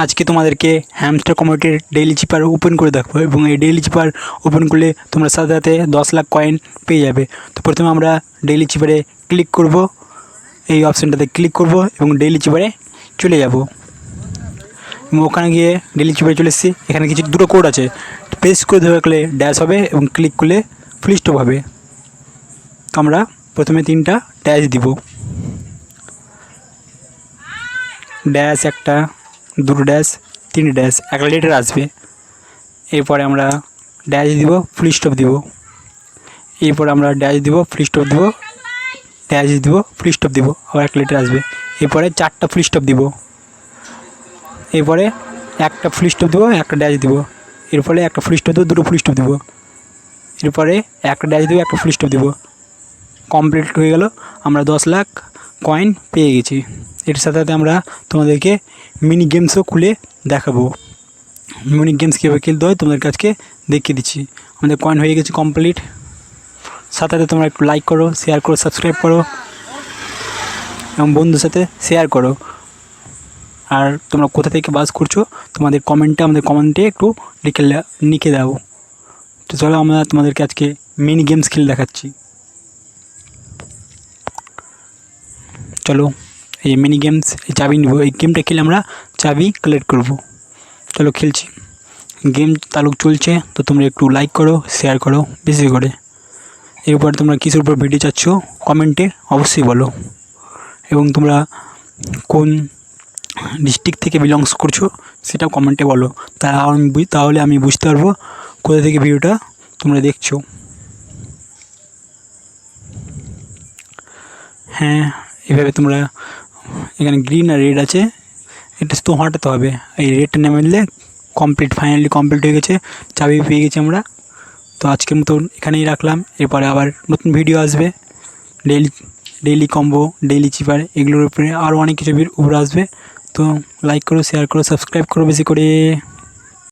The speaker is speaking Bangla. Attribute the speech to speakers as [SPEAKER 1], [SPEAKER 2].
[SPEAKER 1] আজকে তোমাদেরকে হ্যামস্টার কমিউনিটির ডেইলি চিপার ওপেন করে দেখবো এবং এই ডেইলি চিপার ওপেন করলে তোমরা সাথে সাথে 10 লাখ কয়েন পেয়ে যাবে। তো প্রথমে আমরা ডেইলি চিপারে ক্লিক করব, এই অপশানটাতে ক্লিক করব এবং ডেইলি চিপারে চলে যাব। এবং ওখানে গিয়ে ডেইলি চিপারে চলে এসেছি। এখানে কিছু দুটো কোড আছে, পেস্ট করে ধরে রাখলে ড্যাশ হবে এবং ক্লিক করলে ফুল স্টপ হবে। তো আমরা প্রথমে 3টা ড্যাশ দিব, ড্যাশ একটা, দুটো ড্যাশ, 3 ড্যাশ, একটা লেটার আসবে। এরপরে আমরা ড্যাশ দিব, ফুল স্টপ দিব। এরপরে আমরা ড্যাশ দিব, ফুল স্টপ দিব, ড্যাশ দিব, ফুল স্টপ দিব, আবার একটা লেটার আসবে। এরপরে 4টা ফুল স্টপ দিব, এরপরে একটা ফুল স্টপ দিব, একটা ড্যাশ দিব, এরপরে একটা ফুল স্টপ দিব, দুটো ফুল স্টপ দিব, এরপরে একটা ড্যাশ দিব, একটা ফুল স্টপ দিব। কমপ্লিট হয়ে গেল, আমরা 10 লাখ কয়েন পেয়ে গেছি। এর সাথে সাথে আমরা তোমাদেরকে মিনি গেমসও খুলে দেখাবো। মিনি গেমস কীভাবে খেলতে হয় তোমাদেরকে আজকে দেখিয়ে দিচ্ছি। আমাদের কয়েন হয়ে গেছে কমপ্লিট। সাথে সাথে তোমরা একটু লাইক করো, শেয়ার করো, সাবস্ক্রাইব করো এবং বন্ধুর সাথে শেয়ার করো। আর তোমরা কোথা থেকে বাস করছো তোমাদের আমাদের কমেন্টে একটু লিখে দাও। তো চলো আমরা তোমাদেরকে আজকে মিনি গেমস খেলে দেখাচ্ছি। চলো, এই মিনি গেমস, এই চাবি নিব। এই গেমটা খেলে আমরা চাবি কালেক্ট করব। চলো খেলছি, গেম তালুক চলছে। তো তোমরা একটু লাইক করো, শেয়ার করো বেশি করে। এরপর তোমরা কিসের উপর ভিডিও চাচ্ছ কমেন্টে অবশ্যই বলো, এবং তোমরা কোন ডিস্ট্রিক্ট থেকে বিলংস করছো সেটাও কমেন্টে বলো। তাহলে আমি বুঝতে পারবো কোথা থেকে ভিডিওটা তোমরা দেখছো। হ্যাঁ, এভাবে তোমরা, এখানে গ্রিন আর রেড আছে, এটা শুধু হটাতে হবে। এই রেডটা নেমে নিলে ফাইনালি কমপ্লিট হয়ে গেছে, চাবি পেয়ে গেছি আমরা। তো আজকের মতন এখানেই রাখলাম। এরপরে আবার নতুন ভিডিও আসবে, ডেইলি কম্বো, ডেইলি চিপার, এগুলোর উপরে আরও অনেক কিছু উপরে আসবে। তো লাইক করো, শেয়ার করো, সাবস্ক্রাইব করো বেশি করে।